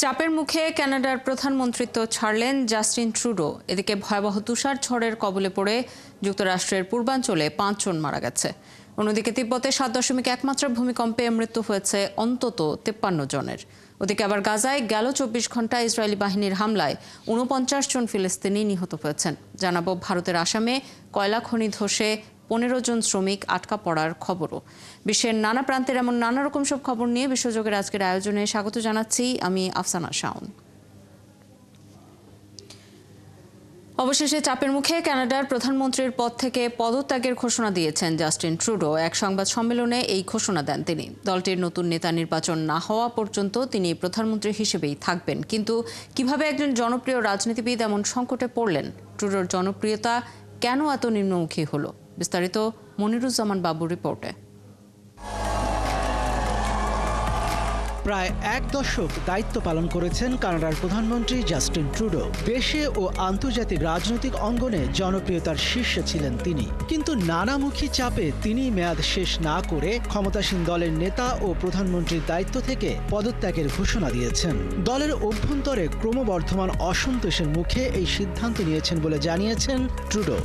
চাপের মুখে কানাডার প্রধানমন্ত্রিত্ব ছাড়লেন জাস্টিন ট্রুডো। এদিকে ভয়াবহ তুষার ঝড়ের কবলে পড়ে যুক্তরাষ্ট্রের পূর্বাঞ্চলে 5 জন মারা গেছে। অন্যদিকে তিব্বতে 7.1 মাত্রার ভূমিকম্পে মৃত্যু হয়েছে অন্তত 53 জনের। ওদিকে আবার গাজায় গেল 24 ঘন্টায় ইসরায়েলি বাহিনীর হামলায় 49 জন ফিলিস্তিনি নিহত হয়েছেন। জানাবো ভারতের আসামে কয়লা খনি ধসে 15 জন শ্রমিক আটকা পড়ার খবরও। বিশ্বের নানা প্রান্তের এমন নানা রকম সব খবর নিয়ে বিশ্বযোগের আজকের আয়োজনে স্বাগত জানাচ্ছি আমি আফসানা শাওন। অবশেষে চাপের মুখে কানাডার প্রধানমন্ত্রীর পদ থেকে পদত্যাগের ঘোষণা দিয়েছেন জাস্টিন ট্রুডো। এক সংবাদ সম্মেলনে এই ঘোষণা দেন তিনি। দলটির নতুন নেতা নির্বাচন না হওয়া পর্যন্ত তিনি প্রধানমন্ত্রী হিসেবেই থাকবেন। কিন্তু কিভাবে একজন জনপ্রিয় রাজনীতিবিদ এমন সংকটে পড়লেন? ট্রুডোর জনপ্রিয়তা কেন এত নিম্নমুখী হলো? বিস্তারিত মনিরুজ্জামান বাবুর রিপোর্টে। প্রায় 1 দশক দায়িত্ব পালন করেছেন কানাডার প্রধানমন্ত্রী জাস্টিন ট্রুডো। দেশে ও আন্তর্জাতিক রাজনৈতিক অঙ্গনে জনপ্রিয়তার শীর্ষে ছিলেন তিনি। কিন্তু নানামুখী চাপে তিনি মেয়াদ শেষ না করে ক্ষমতাসীন দলের নেতা ও প্রধানমন্ত্রীর দায়িত্ব থেকে পদত্যাগের ঘোষণা দিয়েছেন। দলের অভ্যন্তরে ক্রমবর্ধমান অসন্তোষের মুখে এই সিদ্ধান্ত নিয়েছেন বলে জানিয়েছেন ট্রুডো।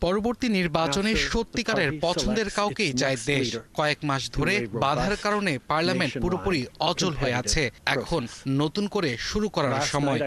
পরবর্তী নির্বাচনে সত্যিকারের পছন্দের কাউকেই চায় দেশ। কয়েক মাস ধরে বাধার কারণে পার্লামেন্ট পুরোপুরি অচল হয়ে আছে। এখন নতুন করে শুরু করার সময়।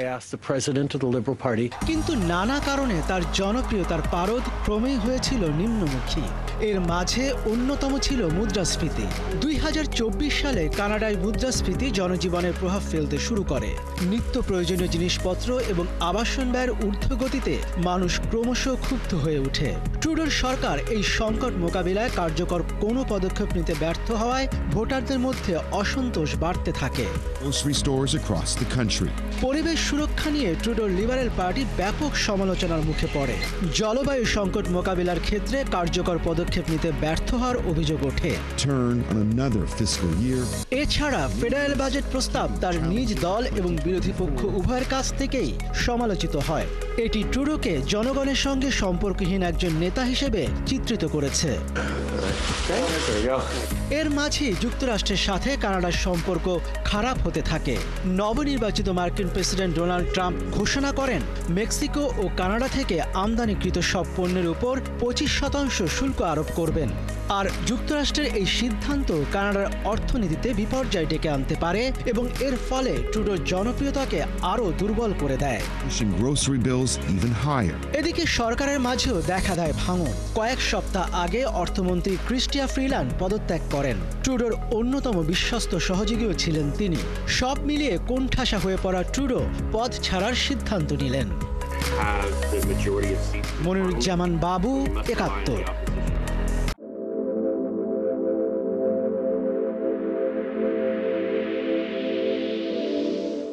কিন্তু নানা কারণে তার জনপ্রিয়তার পারদ ক্রমেই হয়েছিল নিম্নমুখী। এর মাঝে অন্যতম ছিল মুদ্রাস্ফীতি। 2024 সালে কানাডায় মুদ্রাস্ফীতি জনজীবনের প্রভাব ফেলতে শুরু করে। নিত্য প্রয়োজনীয় জিনিসপত্র এবং আবাসন ব্যয়ের ঊর্ধ্বগতিতে মানুষ ক্রমশ ক্ষুব্ধ হয়ে ওঠে। ট্রুডোর সরকার এই সংকট মোকাবিলায় কার্যকর কোনো পদক্ষেপ নিতে ব্যর্থ হওয়ায় ভোটারদের মধ্যে অসন্তোষ বাড়তে থাকে। পরিবেশ সুরক্ষা নিয়ে ট্রুডোর লিবারেল পার্টি ব্যাপক সমালোচনার মুখে পড়ে। জলবায়ু সংকট মোকাবিলার ক্ষেত্রে কার্যকর পদক্ষেপ নিতে ব্যর্থ হওয়ার অভিযোগ ওঠে। এছাড়া ফেডারেল বাজেট প্রস্তাব তার নিজ দল এবং বিরোধী পক্ষ উভয়ের কাছ থেকেই সমালোচিত হয়। এটি ট্রুডোকে জনগণের সঙ্গে সম্পর্কহীন একজন নেতা হিসেবে চিত্রিত করেছে। এর মাঝে যুক্তরাষ্ট্রের সাথে কানাডার সম্পর্ক খারাপ হতে থাকে। নবনির্বাচিত মার্কিন প্রেসিডেন্ট ডোনাল্ড ট্রাম্প ঘোষণা করেন মেক্সিকো ও কানাডা থেকে আমদানিকৃত সব পণ্যের উপর 25% শুল্ক আরোপ করবেন। আর যুক্তরাষ্ট্রের এই সিদ্ধান্ত কানাডার অর্থনীতিতে বিপর্যয় ডেকে আনতে পারে এবং এর ফলে ট্রুডোর জনপ্রিয়তাকে আরও দুর্বল করে দেয়। এদিকে সরকারের মাঝেও দেখা দেয় ভাঙন। কয়েক সপ্তাহ আগে অর্থমন্ত্রী ক্রিস্টিয়া ফ্রিল্যান্ড পদত্যাগ করেন। ট্রুডোর অন্যতম বিশ্বস্ত সহযোগীও ছিলেন তিনি। সব মিলিয়ে কোণঠাসা হয়ে পড়া ট্রুডো পদ ছাড়ার সিদ্ধান্ত নিলেন। মনিরুজ্জামান বাবু, 71।